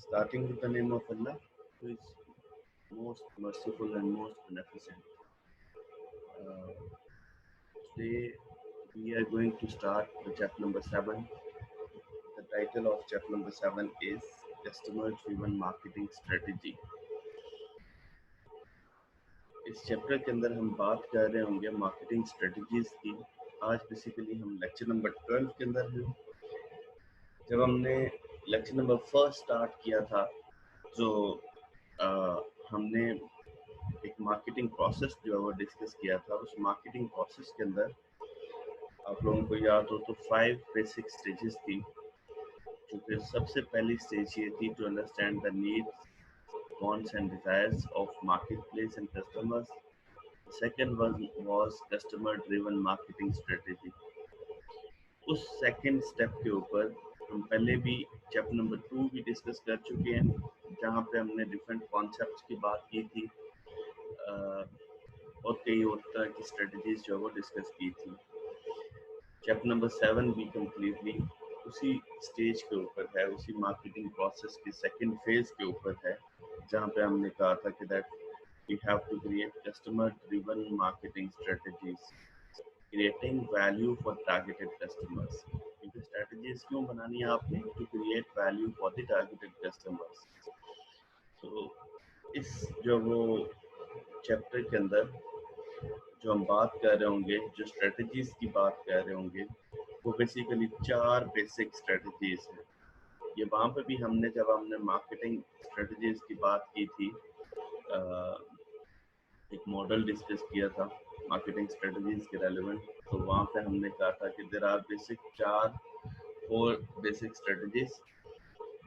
Starting with the name of Allah, who is most merciful and most beneficent. Uh, Today we are going to start the chapter number 7. The title of chapter number 7 is Customer Driven Marketing Strategy. इस chapter के अंदर हम बात कर रहे होंगे marketing strategies की। आज बेसिकली हम लेक्चर नंबर 12 के अंदर हैं। जब हमने लेक्चर नंबर 1 स्टार्ट किया था तो हमने एक मार्केटिंग प्रोसेस जो है वो डिस्कस किया था। उस मार्केटिंग प्रोसेस के अंदर आप लोगों को याद हो तो 5 बेसिक स्टेजेस थी। जो कि सबसे पहली स्टेज ये थी to understand the needs, wants and desires of marketplace and customers. The second one was customer driven marketing strategy. उस सेकंड स्टेप के ऊपर हम पहले भी चैप्टर नंबर 2 भी डिस्कस कर चुके हैं, जहाँ पे हमने डिफरेंट कॉन्सेप्ट्स की बात की थी और कई और तरह की स्ट्रेटजीज जो है वो डिस्कस की थी। चैप्टर नंबर 7 भी कम्प्लीटली उसी स्टेज के ऊपर है, उसी मार्केटिंग प्रोसेस के सेकंड फेज के ऊपर है, जहाँ पे हमने कहा था कि that we have to create customer driven marketing strategies, creating value for targeted customers. क्योंकि स्ट्रेटजीज क्यों बनानी है आपने? To create value for the targeted customers. तो इस जो वो चैप्टर के अंदर जो हम बात कर रहे होंगे, जो स्ट्रेटजीज की बात कर रहे होंगे, वो बेसिकली 4 बेसिक स्ट्रेटजीज हैं। ये वहाँ पे भी हमने जब हमने मार्केटिंग स्ट्रेटजीज की बात की थी, एक मॉडल डिस्कस किया था मार्केटिंग स्ट्रेटजीज के रेलेवेंट, तो वहाँ पे हमने कहा था कि there are basic 4 basic strategies.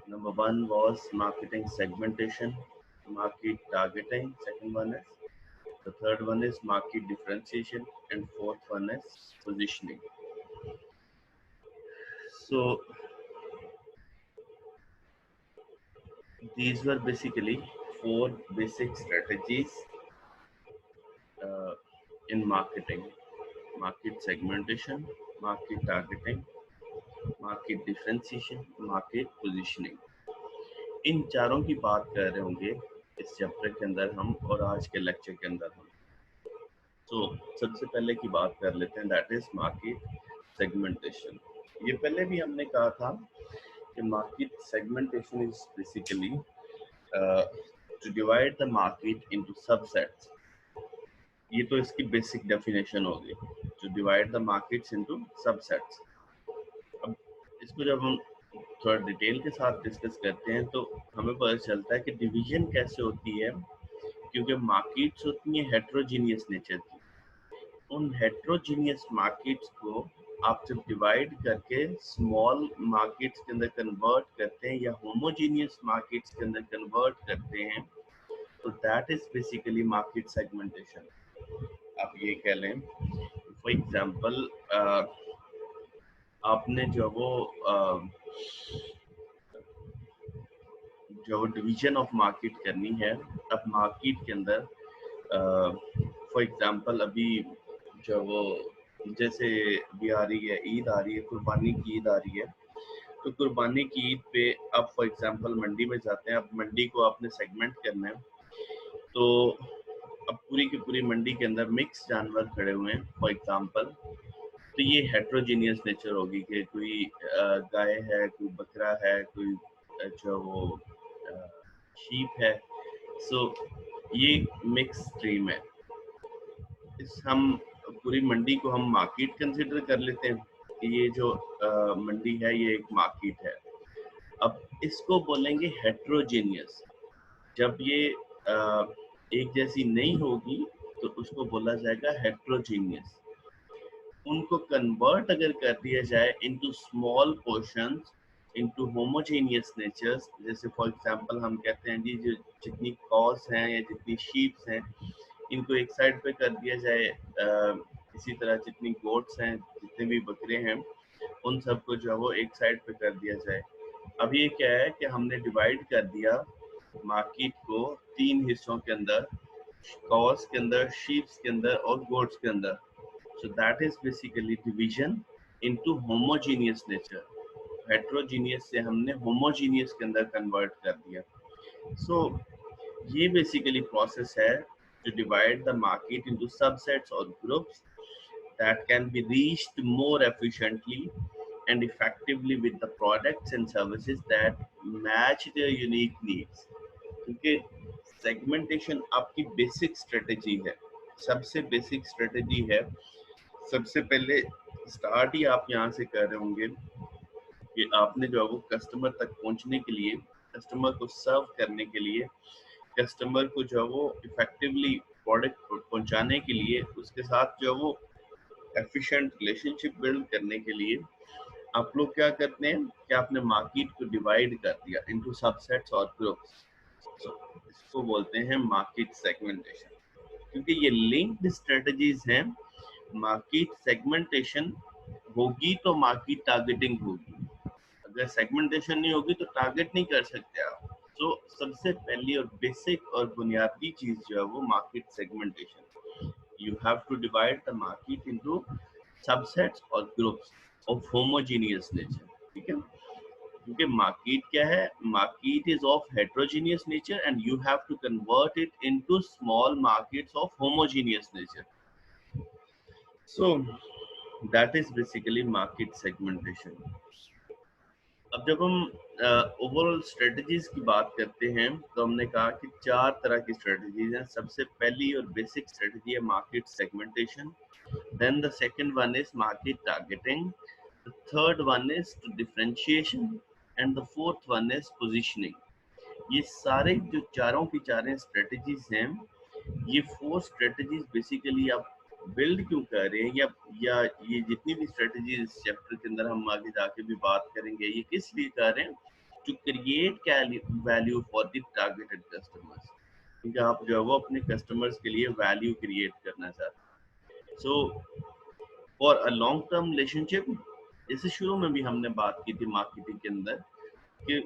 Number 1 was marketing segmentation, market targeting. Second one is the third one is market differentiation, and fourth one is positioning. So these were basically 4 basic strategies uh, in marketing: market segmentation, market targeting, market differentiation, market positioning. इन चारों की बात कर रहे होंगे इस chapter के अंदर हम, और आज के लेक्चर के अंदर हम। तो सबसे पहले की बात कर लेते हैं, दैट इज मार्केट सेगमेंटेशन। ये पहले भी हमने कहा था कि market segmentation is basically to divide the market into subsets. ये तो इसकी बेसिक डेफिनेशन होगी, to divide the markets into subsets. अब इसको जब हम थोड़ा डिटेल के साथ डिस्कस करते हैं तो हमें पता चलता है कि डिवीजन कैसे होती है, क्योंकि मार्केट्स होती हैं हेट्रोजीनियस नेचर की। उन हेट्रोजीनियस मार्केट्स को आप जब डिवाइड करके स्मॉल मार्केट्स के अंदर कन्वर्ट करते हैं या होमोजीनियस मार्केट्स के अंदर कन्वर्ट करते हैं, तो that is basically market segmentation. आप ये कह लें, फॉर एग्जांपल आपने जो डिवीजन ऑफ मार्केट करनी है, अब मार्केट के अंदर फॉर एग्जांपल अभी जो वो जैसे अभी आ रही है ईद आ रही है, कुर्बानी की ईद आ रही है, तो कुर्बानी की ईद पे आप फॉर एग्जांपल मंडी में जाते हैं। अब मंडी को आपने सेगमेंट करना है, तो अब पूरी की पूरी मंडी के अंदर मिक्स जानवर खड़े हुए हैं फॉर एग्जांपल, तो ये हेट्रोजीनियस नेचर होगी कि कोई गाय है, कोई बकरा है, कोई जो वो शीप है। सो ये मिक्स स्ट्रीम है। इस हम पूरी मंडी को हम मार्केट कंसिडर कर लेते हैं कि ये जो मंडी है ये एक मार्केट है। अब इसको बोलेंगे हेट्रोजीनियस। जब ये एक जैसी नहीं होगी तो उसको बोला जाएगा हेट्रोजीनियस। उनको कन्वर्ट अगर कर दिया जाए into small portions, into homogeneous natures, जैसे फॉर एग्जांपल हम कहते हैं जी जो जितनी कॉज हैं या जितनी शीप्स हैं इनको एक साइड पे कर दिया जाए, इसी तरह जितनी गोट्स हैं, जितने भी बकरे हैं, उन सबको जो है वो एक साइड पे कर दिया जाए। अब ये क्या है कि हमने डिवाइड कर दिया मार्केट को 3 हिस्सों के अंदर, कॉज के अंदर, शीप्स के अंदर और गोट्स के अंदर। So that is basically division into homogeneous nature. Heterogeneous से हमने होमोजीनियस के अंदर कन्वर्ट कर दिया। सो ये बेसिकली प्रोसेस है to divide the market into subsets or groups that can be reached more efficiently and effectively with the products and services that match their unique needs। क्योंकि segmentation आपकी basic strategy है, सबसे basic strategy है। सबसे पहले start ही आप यहाँ से कर रहे होंगे कि आपने जो है वो कस्टमर तक पहुँचने के लिए, कस्टमर को सर्व करने के लिए, कस्टमर को जो है वो इफेक्टिवली प्रोडक्ट पहुंचाने के लिए, उसके साथ जो है वो एफिशिएंट रिलेशनशिप बिल्ड करने के लिए आप लोग क्या करते हैं कि आपने मार्केट को डिवाइड कर दिया इनटू सबसेट्स और ग्रुप्स। इसको बोलते हैं मार्केट सेगमेंटेशन। क्योंकि ये लिंक्ड स्ट्रेटजीज हैं, मार्केट सेगमेंटेशन होगी तो मार्केट टारगेटिंग होगी, अगर सेगमेंटेशन नहीं होगी तो टारगेट नहीं कर सकते आप। तो सबसे पहली और बेसिक और बुनियादी चीज जो है वो market segmentation. You have to divide the market into subsets और ग्रुप्स ऑफ होमोजेनियस नेचर, ठीक है। क्योंकि मार्केट क्या है, market is of heterogeneous nature and you have to convert it into small markets of homogeneous nature. So that is basically market segmentation. अब जब हम overall strategies की बात करते हैं तो हमने कहा कि 4 तरह की स्ट्रेटजीज हैं। सबसे पहली और बेसिक स्ट्रेटजी है market segmentation, then the second one is market targeting, the third one is differentiation and the fourth one is positioning. ये सारे जो चारों की चारें स्ट्रेटजीज हैं, ये 4 स्ट्रेटजीज बेसिकली आप बिल्ड क्यों कर रहे हैं, या ये जितनी भी स्ट्रेटजी इस चैप्टर के अंदर हम आगे जाके भी बात करेंगे, ये किस लिए कर रहे हैं, to create value for the targeted customers. क्योंकि आप जो है वो अपने कस्टमर्स के लिए वैल्यू क्रिएट करना चाहते हैं। So for a long term relationship, जैसे शुरू में भी हमने बात की थी मार्केटिंग के अंदर कि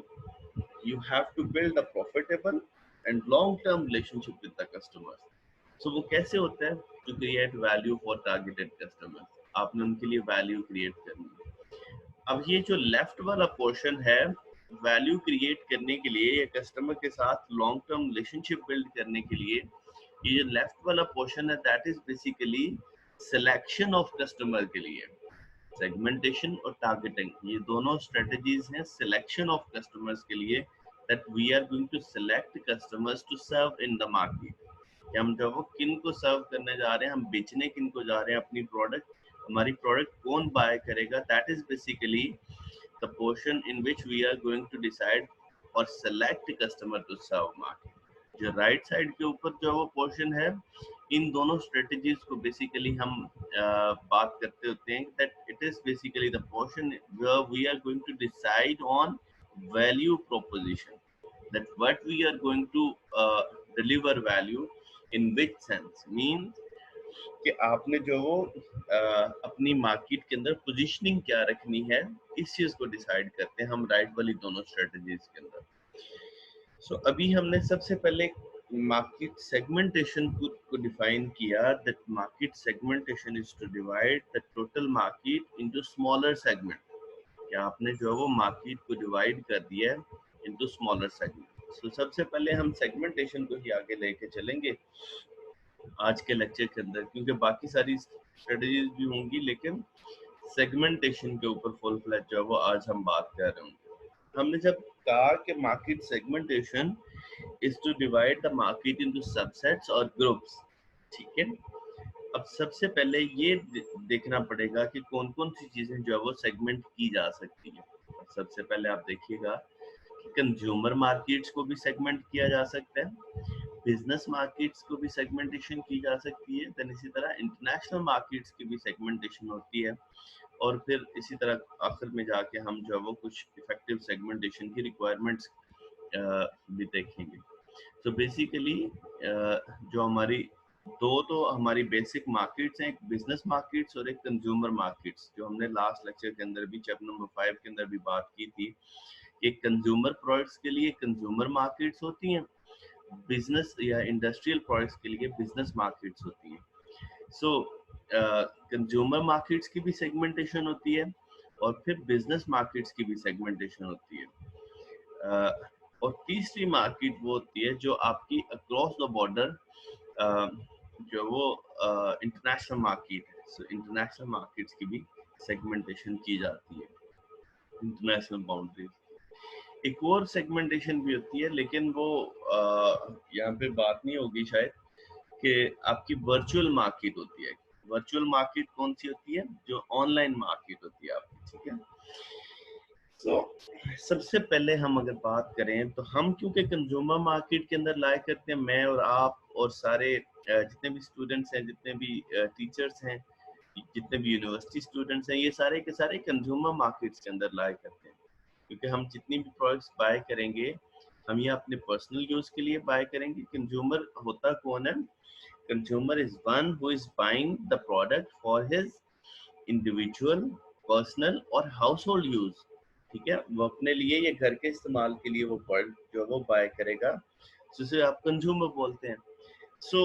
you have to build a profitable and long-term relationship with the customers. So वो कैसे होता है, to create value for targeted customers, आपने उनके लिए value create करनी है। अब ये जो लेफ्ट वाला पोर्शन है, वैल्यू क्रिएट करने के लिए या कस्टमर के साथ लॉन्ग टर्म रिलेशनशिप बिल्ड करने के लिए, ये जो लेफ्ट वाला पोर्शन है that is basically selection of customer के लिए। सेगमेंटेशन और टारगेटिंग ये दोनों स्ट्रेटजीज हैं सिलेक्शन ऑफ कस्टमर्स के लिए, that we are going to select customers to serve in the market. कि हम जो वो किन को सर्व करने जा रहे हैं, हम बेचने किन को जा रहे हैं अपनी प्रोडक्ट, हमारी प्रोडक्ट कौन बाय करेगा, that is basically the portion in which we are going to decide और select customer to serve market. जो राइट साइड के ऊपर जो वो पोर्शन है, इन दोनों स्ट्रेटजीज को बेसिकली हम बात करते होते हैं that it is basically the portion where we are going to decide on value proposition, that what we are going to deliver value in which sense, means कि आपने जो वो अपनी मार्केट के अंदर पोजीशनिंग क्या रखनी है, इस चीज को डिसाइड करते हैं हम राइट वाली दोनों स्ट्रेटजीज के अंदर। सो अभी हमने सबसे पहले मार्केट सेगमेंटेशन को डिफाइन किया, that market segmentation is to divide the total market into smaller segment. क्या आपने जो है वो मार्केट को डिवाइड कर दिया है इनटू स्मॉलर सेगमेंट। सो सबसे पहले हम सेगमेंटेशन को ही आगे लेके चलेंगे आज के लेक्चर के अंदर, क्योंकि बाकी सारी स्ट्रेटजीज भी होंगी लेकिन सेगमेंटेशन के ऊपर फुल फ्लैश जो है वो आज हम बात कर रहे होंगे। हमने जब कहा कि market segmentation is to divide the market into subsets और ग्रुप्स, ठीक है। अब सबसे पहले ये देखना पड़ेगा कि कौन कौन सी चीजें जो है वो सेगमेंट की जा सकती है। सबसे पहले आप देखिएगा कि कंज्यूमर मार्केट्स को भी सेगमेंट किया जा सकता है, बिजनेस मार्केट्स को भी सेगमेंटेशन की जा सकती है, देन इसी तरह इंटरनेशनल मार्केट्स की भी सेगमेंटेशन होती है, और फिर इसी तरह आखिर में जाके हम जो है वो कुछ इफेक्टिव सेगमेंटेशन की रिक्वायरमेंट्स भी देखेंगे। तो बेसिकली जो हमारी तो हमारी बेसिक मार्केट्स हैं, एक बिजनेस मार्केट्स और एक कंज्यूमर मार्केट्स, जो हमने लास्ट लेक्चर के अंदर भी चैप्टर नंबर 5 के अंदर भी बात की थी। एक कंज्यूमर प्रोडक्ट्स के लिए कंज्यूमर मार्केट्स होती हैं, बिजनेस या इंडस्ट्रियल प्रोडक्ट्स के लिए बिजनेस मार्केट्स होती हैं। सो कंज्यूमर मार्केट्स की भी सेगमेंटेशन होती है और फिर बिजनेस मार्केट्स की भी सेगमेंटेशन होती है। और तीसरी मार्केट वो होती है जो आपकी अक्रॉस द बॉर्डर जो वो इंटरनेशनल मार्केट है। सो इंटरनेशनल मार्केट्स की भी सेगमेंटेशन की जाती है, इंटरनेशनल बाउंड्रीज। एक और सेगमेंटेशन भी होती है, लेकिन वो यहाँ पे बात नहीं होगी शायद, कि आपकी वर्चुअल मार्केट होती है। वर्चुअल मार्केट कौन सी होती है? जो ऑनलाइन मार्केट होती है आपकी, ठीक है। तो सबसे पहले हम अगर बात करें तो हम क्योंकि कंज्यूमर मार्केट के अंदर लाया करते हैं, मैं और आप और सारे जितने भी स्टूडेंट्स हैं, जितने भी टीचर्स हैं, जितने भी यूनिवर्सिटी स्टूडेंट्स हैं, ये सारे के सारे कंज्यूमर मार्केट्स के अंदर लाया करते हैं। क्योंकि हम जितनी भी प्रोडक्ट्स बाय करेंगे, हम ये अपने पर्सनल यूज के लिए बाय करेंगे। कंज्यूमर होता कौन है? Consumer is one who is buying the product for his individual, personal और हाउस होल्ड यूज, ठीक है। वो अपने लिए या घर के इस्तेमाल के लिए वो प्रोडक्ट जो वो बाय करेगा, जिसे आप कंज्यूमर बोलते हैं। सो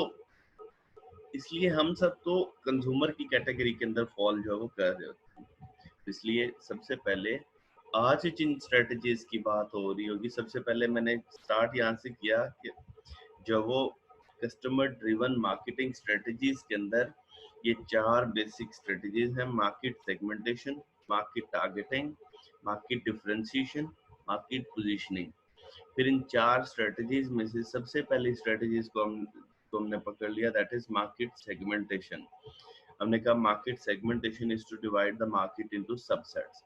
इसलिए हम सब तो कंज्यूमर की कैटेगरी के अंदर फॉल जो वो कर रहे होते हैं। इसलिए सबसे पहले आज जिन स्ट्रेटजीज की बात हो रही होगी, सबसे पहले मैंने स्टार्ट यहाँ से किया कि जो वो कस्टमर ड्रिवन मार्केटिंग स्ट्रेटजीज के अंदर ये 4 बेसिक स्ट्रेटजीज हैं: market segmentation, market targeting, market differentiation, market positioning. फिर इन 4 स्ट्रेटजीज में से सबसे पहली स्ट्रेटजीज को हमने पकड़ लिया, दैट इज मार्केट सेगमेंटेशन। हमने कहा market segmentation is to divide the market into subsets.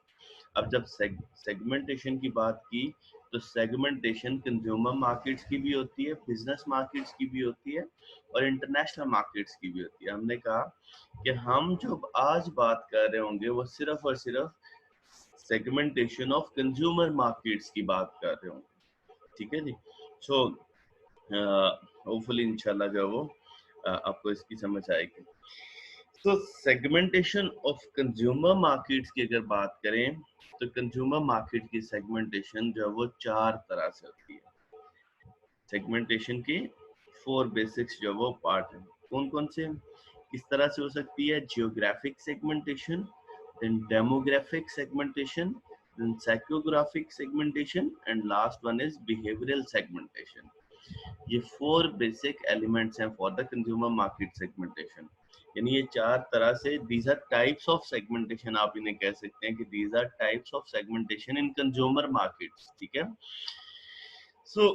अब जब सेगमेंटेशन की बात की, तो सेगमेंटेशन कंज्यूमर मार्केट्स की भी होती है, बिजनेस मार्केट्स की भी होती है और इंटरनेशनल मार्केट्स की भी होती है। हमने कहा कि हम जो आज बात कर रहे होंगे वो सिर्फ और सिर्फ सेगमेंटेशन ऑफ कंज्यूमर मार्केट्स की बात कर रहे होंगे, ठीक है जी। सो होपफुली इंशाल्लाह जो वो आपको इसकी समझ आएगी। तो सेगमेंटेशन ऑफ कंज्यूमर मार्केट्स की अगर बात करें, तो कंज्यूमर मार्केट की सेगमेंटेशन जो है वो 4 तरह से होती है। सेगमेंटेशन के 4 बेसिक्स जो वो पार्ट हैं। कौन कौन से? किस तरह से हो सकती है? Geographic segmentation, then demographic segmentation, then psychographic segmentation and last one is behavioural segmentation. ये 4 बेसिक एलिमेंट्स हैं for the consumer market segmentation. यानी ये 4 तरह से, these are types of segmentation, आप इन्हें कह सकते हैं कि these are types of segmentation in consumer markets, ठीक है। सो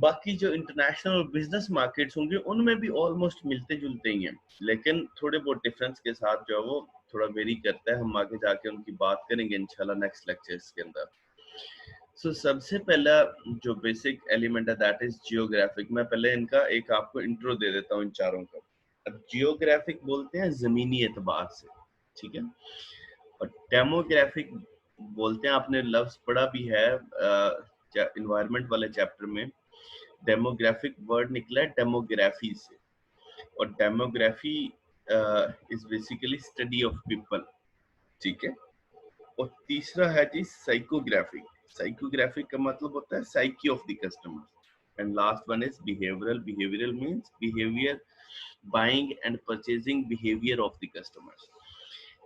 बाकी जो इंटरनेशनल और बिजनेस मार्केट्स होंगे उनमें भी ऑलमोस्ट मिलते जुलते ही हैं, लेकिन थोड़े बहुत डिफरेंस के साथ जो है वो थोड़ा वेरी करता है। हम आगे जाके उनकी बात करेंगे इंशाल्लाह नेक्स्ट लेक्चर्स के अंदर। सो सबसे पहला जो बेसिक एलिमेंट है दैट इज जियोग्राफिक। मैं पहले इनका एक आपको इंट्रो दे देता हूँ इन चारों का। अब जियोग्राफिक बोलते हैं जमीनी एतबार से, ठीक है, और डेमोग्राफिक बोलते हैं, आपने लफ्ज पढ़ा भी है इन्वायरमेंट वाले चैप्टर में। डेमोग्राफिक वर्ड निकला है डेमोग्राफी से, और demography is basically study of people, ठीक है। और तीसरा है जी साइकोग्राफिक। साइकोग्राफिक का मतलब होता है psyche of the customer. And last one is behavioural. Behavioural means behaviour, buying and purchasing behaviour of the customers.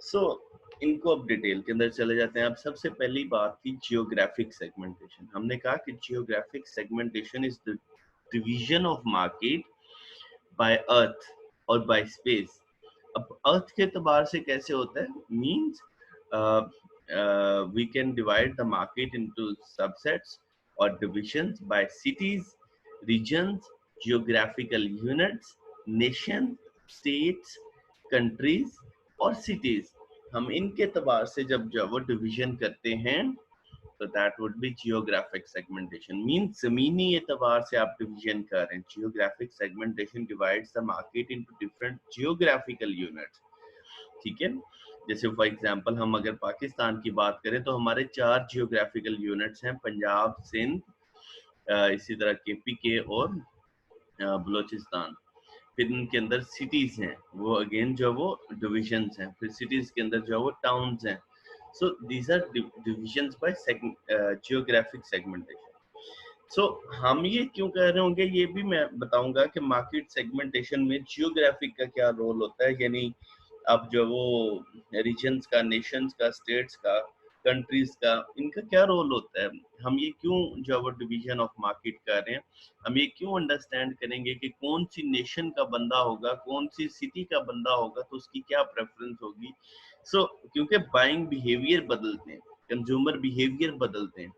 So इनको अब डिटेल के अंदर चले जाते हैं। अब सबसे पहली बात की जियोग्राफिक सेगमेंटेशन। हमने कहा कि geographic segmentation is the division of market by earth और बाय स्पेस। अब अर्थ के एतबार से कैसे होता है? Means we can divide the market into subsets or divisions by cities, regions, geographical units, nations, states, countries और cities। हम इनके एतबार से जब वो डिवीजन करते हैं तो that would be geographic segmentation. Means जमीनी एतबार से आप डिवीजन कर रहे हैं। Geographic segmentation divides the market into different geographical units, ठीक है। जैसे फॉर एग्जांपल हम अगर पाकिस्तान की बात करें तो हमारे 4 जियोग्राफिकल यूनिट्स हैं: पंजाब, सिंध, इसी तरह केपीके और बलोचिस्तान। फिर इनके अंदर सिटीज हैं, वो अगेन जो वो डिविजन्स हैं। फिर सिटीज के अंदर जो वो टाउन्स हैं। So these are divisions by geographic segmentation. So हम ये क्यों कह रहे होंगे ये भी मैं बताऊंगा कि मार्केट सेगमेंटेशन में जियोग्राफिक का क्या रोल होता है। यानी अब जो वो रीजन्स का, नेशंस का, स्टेट्स का कंट्रीज का, इनका क्या रोल होता है, हम ये क्यों जो है वो डिवीजन ऑफ मार्केट कर रहे हैं, हम ये क्यों अंडरस्टैंड करेंगे कि कौन सी नेशन का बंदा होगा, कौन सी सिटी का बंदा होगा तो उसकी क्या प्रेफरेंस होगी। सो क्योंकि बाइंग बिहेवियर बदलते हैं, कंज्यूमर बिहेवियर बदलते हैं,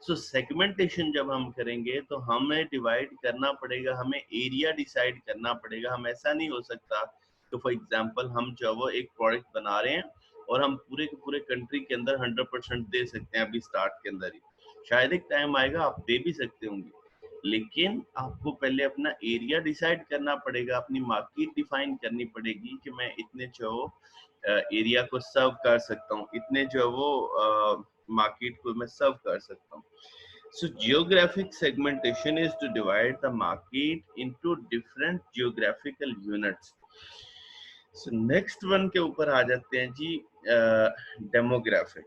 सो सेगमेंटेशन जब हम करेंगे तो हमें डिवाइड करना पड़ेगा, हमें एरिया डिसाइड करना पड़ेगा। हम ऐसा नहीं हो सकता तो फॉर एग्जांपल हम जो वो एक प्रोडक्ट बना रहे हैं और हम पूरे के पूरे कंट्री के अंदर 100% दे सकते हैं अभी स्टार्ट के अंदर ही, शायद एक टाइम आएगा आप दे भी सकते होंगे, लेकिन आपको पहले अपना एरिया डिसाइड करना पड़ेगा, अपनी मार्केट डिफाइन करनी पड़ेगी कि मैं इतने जो एरिया को सर्व कर सकता हूँ, इतने जो वो मार्केट को मैं सर्व कर सकता हूँ। So geographic segmentation is to divide the market into different geographical units. So next one के ऊपर आ जाते हैं जी, demographic.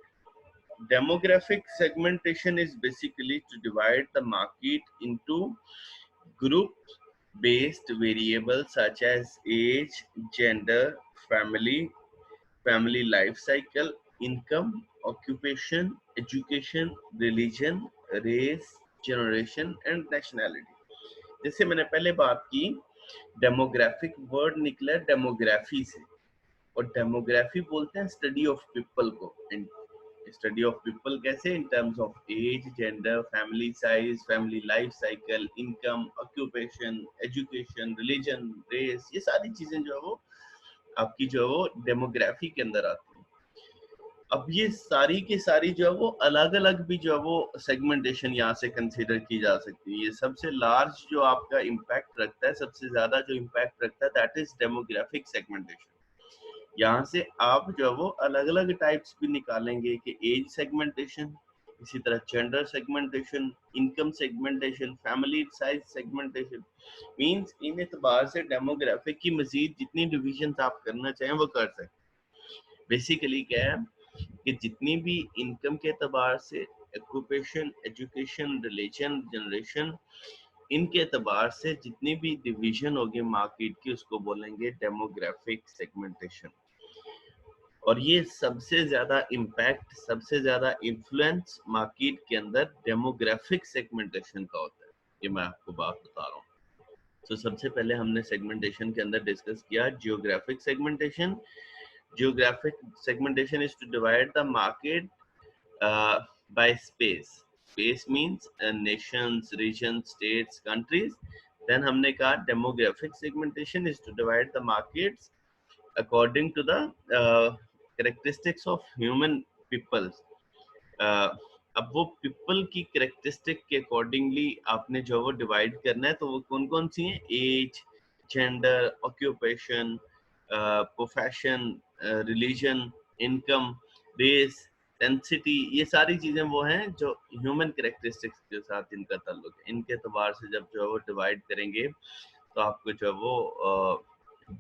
Demographic segmentation is basically to divide the market into group-based variables such as age, gender, family life cycle, income, occupation, education, religion, race, generation and nationality. जैसे मैंने पहले बात की, demographic word निकला है डेमोग्राफी से, और डेमोग्राफी बोलते हैं स्टडी ऑफ पीपल को। स्टडी ऑफ पीपल कैसे, in terms of age, gender, family size, family life cycle, income, occupation, education, religion, race, ये सारी चीजें जो है वो आपकी जो है वो डेमोग्राफी के अंदर आती है। अब ये सारी की सारी जो है वो अलग अलग भी जो है वो सेगमेंटेशन यहाँ से कंसीडर की जा सकती है। ये सबसे लार्ज जो आपका इम्पैक्ट रखता है, सबसे ज्यादा जो इम्पैक्ट रखता है, दैट इज डेमोग्राफिक सेगमेंटेशन। यहाँ से आप जो है वो अलग अलग टाइप्स भी निकालेंगे कि एज सेगमेंटेशन, इसी तरह gender segmentation, income segmentation, family size segmentation, means इन एतबार से डेमोग्राफिक की मजीद जितनी डिविजन आप करना चाहें वो कर सकते हैं। बेसिकली क्या है कि जितनी भी इनकम के एतबार से, ऑक्यूपेशन, एजुकेशन, रिलीजन, जनरेशन, इनके एतबार से जितनी भी डिवीजन होगी मार्केट की उसको बोलेंगे डेमोग्राफिक सेगमेंटेशन। और ये सबसे ज्यादा इम्पैक्ट, सबसे ज्यादा इन्फ्लुएंस मार्केट के अंदर डेमोग्राफिक सेगमेंटेशन का होता है। ये मैं आपको बात बता रहा हूँ। तो सबसे पहले हमने सेगमेंटेशन के अंदर डिस्कस किया geographic segmentation. Geographic segmentation is to divide the market by space. Space means nations, regions, states, countries. Then हमने कहा demographic segmentation is to divide the markets according to the characteristics of human peoples. अब वो people की characteristic के accordingly आपने जो वो divide करना है, तो वो कौन कौन सी हैं, age, gender, occupation, profession, religion, income, race, density, ये सारी चीजें वो हैं जो ह्यूमन करेक्टरिस्टिक्स के साथ इनका ताल्लुक है। इनके एतबार से जब जो है वो डिवाइड करेंगे तो आपको जो है वो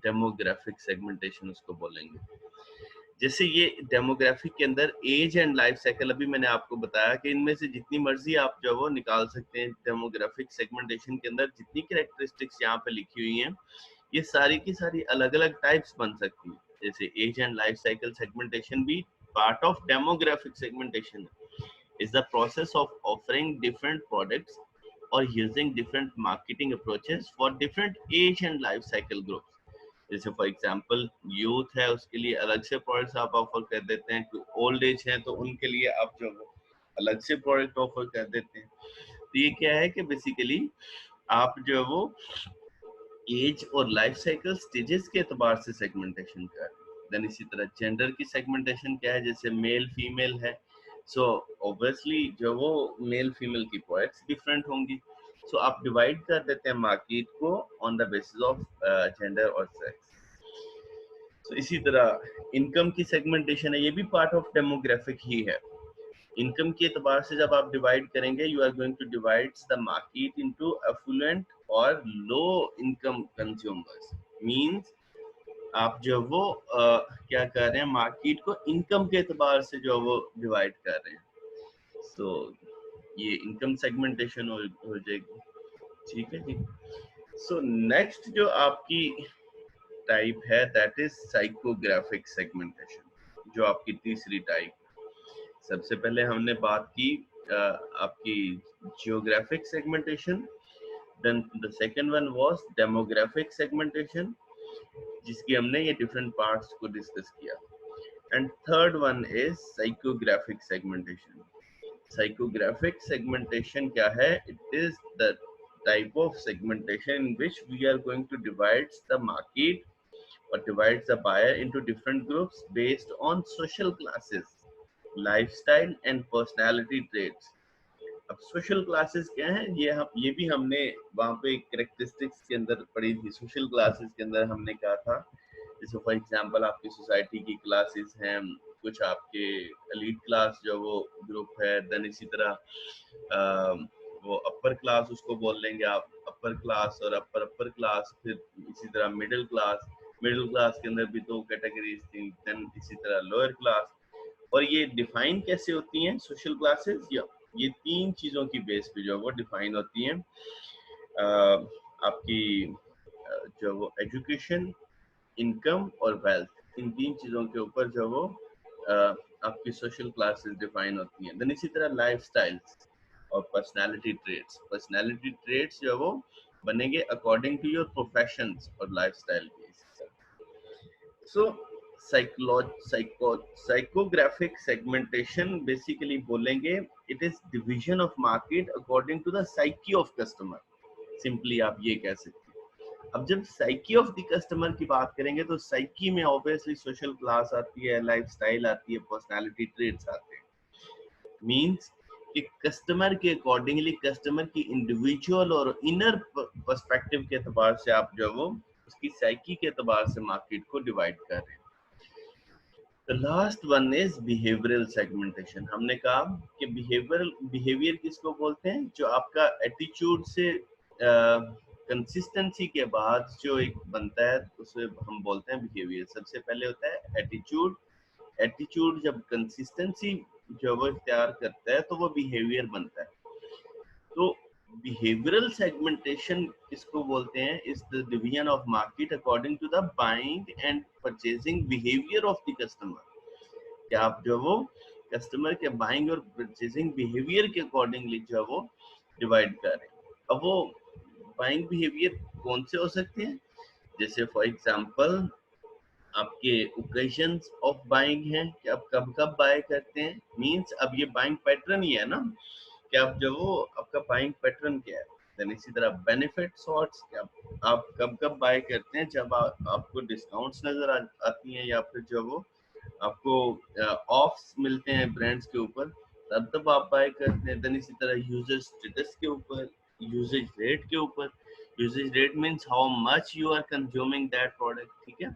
डेमोग्राफिक सेगमेंटेशन उसको बोलेंगे। जैसे ये डेमोग्राफिक के अंदर एज एंड लाइफ साइकिल, अभी मैंने आपको बताया कि इनमें से जितनी मर्जी आप जो वो निकाल सकते हैं। डेमोग्राफिक सेगमेंटेशन के अंदर जितनी कैरेक्टरिस्टिक्स यहाँ पे लिखी हुई हैं, ये सारी की सारी अलग अलग टाइप्स बन सकती हैं। जैसे age and life cycle segmentation भी part of demographic segmentation is the process of offering different products or using different marketing approaches for different age and life cycle groups. जैसे फॉर एग्जांपल यूथ है, उसके लिए अलग से products आप offer कर देते हैं, ओल्ड एज है तो उनके लिए आप जो अलग से प्रोडक्ट ऑफर कर देते हैं। तो ये क्या है कि बेसिकली आप जो है वो एज और लाइफ साइकिल स्टेजेस के एतबार से सेगमेंटेशन कर रहे हैं। देन इसी तरह जेंडर की सेगमेंटेशन क्या है, जैसे मेल फीमेल है, सो ऑब्वियसली जो वो मेल फीमेल की प्रोडक्ट्स डिफरेंट होंगी। सो आप डिवाइड कर देते हैं मार्केट को on the basis of gender और सेक्स। तो इसी तरह इनकम की सेगमेंटेशन है, ये भी पार्ट ऑफ डेमोग्राफिक ही है। इनकम के एतबार से जब आप डिवाइड करेंगे, you are going to divide the market into affluent और लो इनकम कंज्यूमर्स। मींस आप जो वो क्या कर रहे हैं, मार्केट को इनकम के एतबार से जो वो डिवाइड कर रहे हैं। सो ये इनकम सेगमेंटेशन हो जाएगी। ठीक है जी। सो नेक्स्ट जो आपकी टाइप है दैट इज साइकोग्राफिक सेगमेंटेशन, जो आपकी तीसरी टाइप। सबसे पहले हमने बात की आपकी geographic segmentation, then the second one was demographic segmentation, जिसकी हमने ये डिफरेंट पार्ट्स को डिस्कस किया, and third one is psychographic segmentation. Psychographic segmentation क्या है? It is the type of segmentation in which we are going to divide the market or divides the buyer into different groups based on social classes, lifestyle and personality traits. अब social classes क्या है? ये भी हमने वहाँ पे characteristics के अंदर पढ़ी थी। सोशल क्लासेस के अंदर हमने कहा था, जैसे फॉर एग्जांपल आपकी सोसाइटी की क्लासेस हैं, कुछ आपके एलीट क्लास जो वो ग्रुप है, देन इसी तरह वो अपर क्लास उसको बोल लेंगे आप, अपर क्लास और अपर अपर क्लास, फिर इसी तरह मिडिल क्लास, मिडिल क्लास के अंदर भी दो कैटेगरीज थी, देन इसी तरह लोअर क्लास। और ये डिफाइन कैसे होती हैं सोशल क्लासेस? या ये तीन चीजों की बेस पे जो वो डिफाइन होती हैं, आपकी जो वो एजुकेशन, इनकम और वेल्थ, इन तीन चीजों के ऊपर जो वो आपकी सोशल क्लासेस डिफाइन होती हैं। देन इसी तरह लाइफस्टाइल्स और पर्सनालिटी ट्रेट्स, पर्सनालिटी ट्रेट्स जो वो बनेंगे अकॉर्डिंग टू योर प्रोफेशंस और लाइफस्टाइल के हिसाब से। सो साइकोग्राफिक सेगमेंटेशन बेसिकली बोलेंगे it is division of market according to the psyche of customer, simply आप ये कह सकते हैं। अब जब साइकी ऑफ द कस्टमर की बात करेंगे तो साइकी में ऑब्वियसली सोशल क्लास आती है, लाइफस्टाइल आती है, पर्सनालिटी ट्रेट्स आते हैं। मींस कि कस्टमर के अकॉर्डिंगली कस्टमर की इंडिविजुअल और इनर पर्सपेक्टिव के एतबार से आप जो वो उसकी साइकी के एतबार से मार्केट को डिवाइड कर रहे हैं। The last one is behavioural segmentation. हमने कहा कि बिहेवियर किसको बोलते हैं? जो आपका एटीट्यूड से कंसिस्टेंसी के बाद जो एक बनता है उसे हम बोलते हैं बिहेवियर। सबसे पहले होता है एटीट्यूड, एटीट्यूड जब कंसिस्टेंसी जो वो इख्तियार करता है तो वो बिहेवियर बनता है। तो बिहेवियरल सेगमेंटेशन किसको बोलते हैं? Is the division of market according to the buying and purchasing behaviour of the customer. क्या आप जो वो कस्टमर के बाइंग और परचेजिंग बिहेवियर के अकॉर्डिंगली जो वो डिवाइड कर रहे हैं। अब वो बाइंग बिहेवियर कौन से हो सकते हैं? जैसे फॉर एग्जांपल आपके ओकेजन्स ऑफ बाइंग हैं कि आप कब कब बाय करते हैं। मींस अब ये बाइंग पैटर्न ही है ना कि आप जो वो आपका बाइंग पैटर्न क्या है। देन इसी तरह बेनिफिट सॉर्ट्स, आप कब कब बाय करते हैं जब आपको डिस्काउंट्स नजर आती हैं या फिर जो वो आपको ऑफ्स मिलते हैं ब्रांड्स के ऊपर, तब आप बाय करते हैं। देन इसी तरह यूजर स्टेटस के ऊपर, यूजेज रेट के ऊपर। Usage rate means how much you are consuming that product, ठीक है।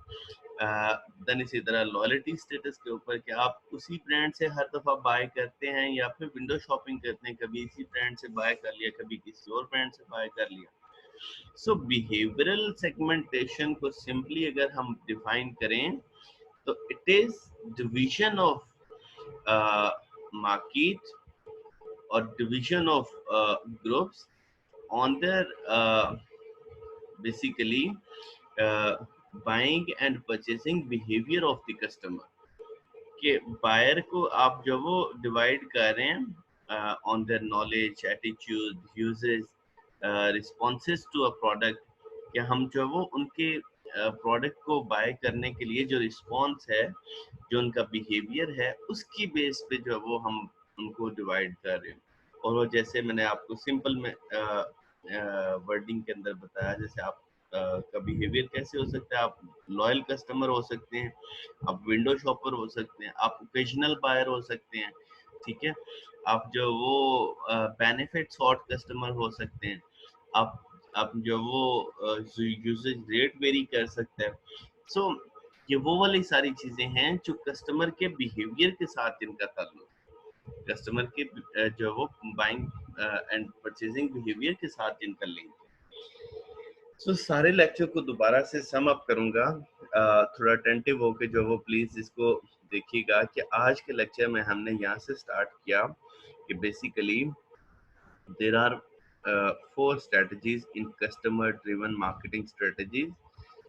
देन इसी तरह लॉयल्टी स्टेटस के ऊपर कि आप उसी ब्रांड से हर दफा बाय करते हैं या फिर विंडो शॉपिंग करते हैं, कभी इसी ब्रांड से बाय कर लिया, कभी किसी और ब्रांड से बाय कर लिया। सो बिहेवियरल सेगमेंटेशन को सिंपली अगर हम डिफाइन करें तो it is division of market or division of groups on their basically uh, buying and purchasing behavior of the customer। कि बायर को आप जो वो डिवाइड कर रहे हैं on their knowledge, attitude, usage, responses to a product, कि हम जो वो उनके प्रोडक्ट को बाय करने के लिए जो रिस्पॉन्स है, जो उनका बिहेवियर है, उसकी बेस पे जो वो हम उनको डिवाइड कर रहे हैं। और वो जैसे मैंने आपको सिंपल में वर्डिंग के अंदर बताया, जैसे आप का बिहेवियर कैसे हो सकता है, आप लॉयल कस्टमर हो सकते हैं, आप विंडो शॉपर हो सकते हैं, आप ओकेजनल बायर हो सकते हैं, ठीक है, आप जो वो बेनिफिट सॉर्ट कस्टमर हो सकते हैं, आप जो वो यूजेज रेट वेरी कर सकते हैं। सो ये वो वाली सारी चीजें हैं जो कस्टमर के बिहेवियर के साथ इनका ताल्लुक, कस्टमर के जो वो बाइंग एंड परचेजिंग बिहेवियर के साथ इनका लिंक। सो सारे लेक्चर को दोबारा से सम अप करूंगा, थोड़ा अटेंटिव होके जो वो प्लीज इसको देखिएगा कि आज के लेक्चर में हमने यहाँ से स्टार्ट किया कि basically there are 4 strategies in customer driven marketing strategies,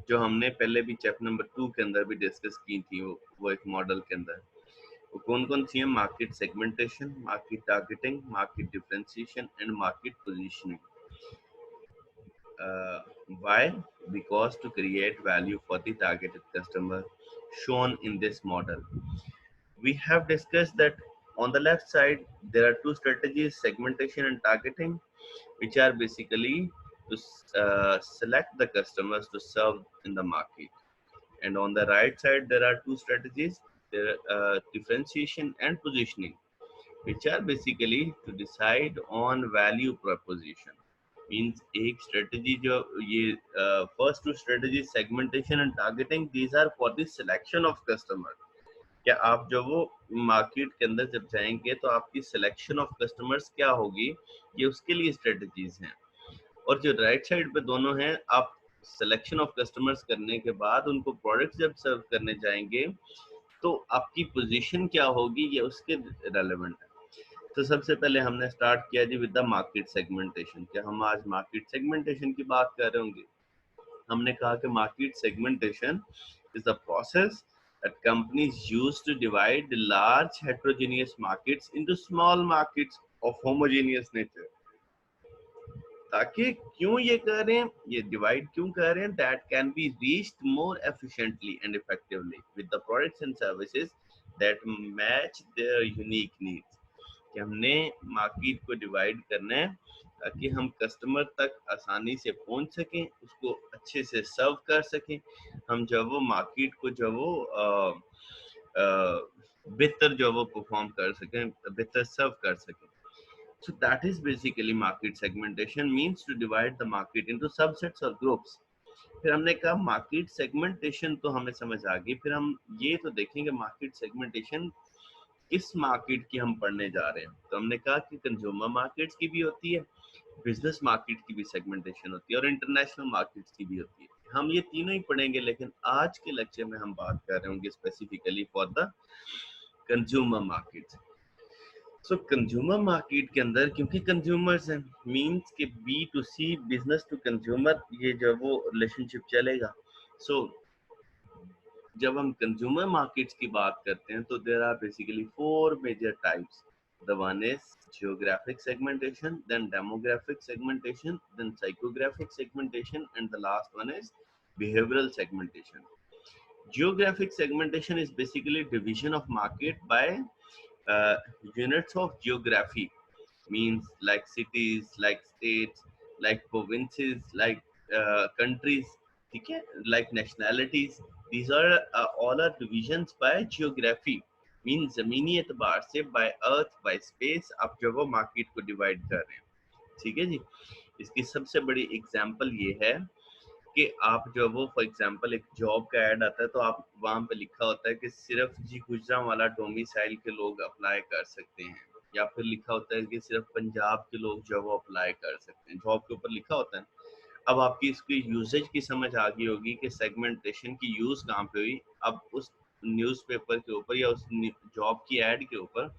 जो हमने पहले भी चैप्टर नंबर 2 के अंदर भी डिस्कस की थी, वो एक मॉडल के अंदर। वो कौन कौन सी है? Market segmentation, market targeting, market differentiation and market positioning. Why? Because to create value for the targeted customer shown in this model. We have discussed that on the left side there are two strategies, segmentation and targeting, which are basically to select the customers to serve in the market. And on the right side there are two strategies, there differentiation and positioning, which are basically to decide on value proposition. Means एक strategy जो ये first two strategies, segmentation and targeting, these are for the selection of customer. क्या आप जब वो market के अंदर जब जाएंगे तो आपकी सिलेक्शन ऑफ कस्टमर्स क्या होगी, ये उसके लिए स्ट्रेटजीज हैं. और जो राइट साइड पे दोनों हैं, आप सिलेक्शन ऑफ कस्टमर्स करने के बाद उनको प्रोडक्ट जब सर्व करने जाएंगे तो आपकी पोजीशन क्या होगी, ये उसके रेलेवेंट है. तो सबसे पहले हमने स्टार्ट किया जी विद द मार्केट सेगमेंटेशन. क्या हम आज मार्केट सेगमेंटेशन की बात कर रहे होंगे? हमने कहा कि market segmentation is the process that companies use to divide large heterogeneous markets into small markets of homogeneous nature. ताकि क्यों ये कर रहे हैं, ये डिवाइड क्यों कर रहे हैं? That can be reached more efficiently and effectively with the products and services that match there unique needs. कि हमने मार्केट को डिवाइड करना है ताकि हम कस्टमर तक आसानी से पहुंच सकें, उसको अच्छे से सर्व कर सकें. हम जब वो मार्केट को जब वो बेहतर जो वो परफॉर्म कर सकें, बेहतर सर्व कर सकें. So that is basically market segmentation, means to divide the market into subsets or groups. फिर हमने कहा मार्केट सेगमेंटेशन तो हमें समझ आ गई, फिर हम ये तो देखेंगे मार्केट सेगमेंटेशन किस मार्केट की हम पढ़ने जा रहे हैं. तो हमने कहा कि कंज्यूमर मार्केट्स की भी होती है, बिजनेस मार्केट की भी सेगमेंटेशन होती है और इंटरनेशनल मार्केट्स की भी होती है. हम ये तीनों ही पढ़ेंगे, लेकिन आज के लेक्चर में हम बात कर रहे होंगे specifically for the consumer markets. So consumer market के अंदर क्योंकि कंज्यूमर्स हैं, मींस के B2C, बिजनेस टू कंज्यूमर, ये जब वो रिलेशनशिप चलेगा. सो जब हम कंज्यूमर मार्केट्स की बात करते हैं तो there are basically four major types. The one is geographic segmentation, then demographic segmentation, then psychographic segmentation, and the last one is behavioral segmentation. Geographic segmentation is basically division of market by uh, units of geography, means like cities, like states, like provinces, like countries, ठीक है, like nationalities. These are all are divisions by geography, means जमीनी एतबार से by earth, by space आप जब वो market को divide कर रहे हैं. ठीक है जी. इसकी सबसे बड़ी एग्जांपल ये है कि आप जो वो फॉर एग्जांपल एक जॉब का ऐड आता है तो आप वहां पे लिखा होता है कि सिर्फ जी गुजरांवाला डोमिसाइल के लोग अप्लाई कर सकते हैं, या फिर लिखा होता है कि सिर्फ पंजाब के लोग जो वो अप्लाई कर सकते हैं, जॉब के ऊपर लिखा होता है. अब आपकी इसकी यूजेज की समझ आ गई होगी कि सेगमेंटेशन की यूज कहाँ पे हुई. अब उस न्यूज़पेपर के ऊपर या उस जॉब की एड के ऊपर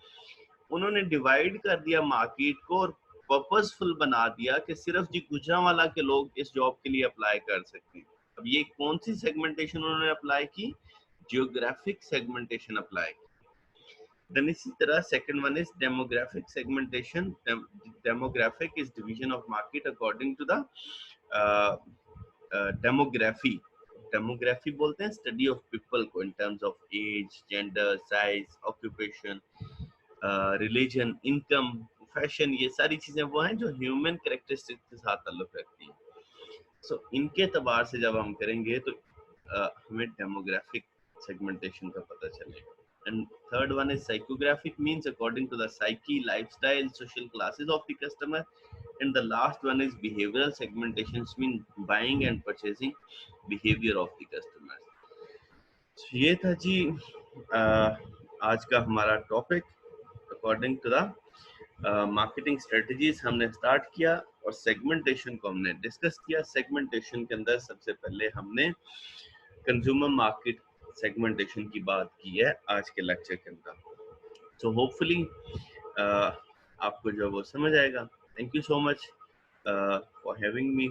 उन्होंने डिवाइड कर दिया मार्केट को और पर्पसफुल बना दिया कि सिर्फ जी गुजरांवाला के लोग इस जॉब के लिए अप्लाई कर सकते हैं. अब ये कौन सी सेगमेंटेशन उन्होंने अप्लाई की? जियोग्राफिक सेगमेंटेशन अप्लाई की. देन इसी तरह second one is demographic segmentation. Demographic is division of market according to the demography. Demography बोलते हैं स्टडी ऑफ पीपल को in terms of age, gender, size, occupation, religion, income, fashion. ये सारी चीजें वो हैं जो ह्यूमन कैरेक्टरिस्टिक के साथ ताल्लुक रखती हैं. सो इनके एतबार से जब हम करेंगे तो हमें डेमोग्राफिक सेगमेंटेशन का पता चलेगा. And third one is psychographic, means according to the psyche, lifestyle, social classes of the customer. And the last one is behavioural segmentation, mean buying and purchasing behaviour of the customer. ये था जी आज का हमारा topic. According to the marketing strategies हमने start किया और segmentation को हमने डिस्कस किया. सेगमेंटेशन के अंदर सबसे पहले हमने कंज्यूमर मार्केट सेगमेंटेशन की बात की है आज के लेक्चर के अंदर. सो होपफुली आपको जो वो समझ आएगा. Thank you so much for having me.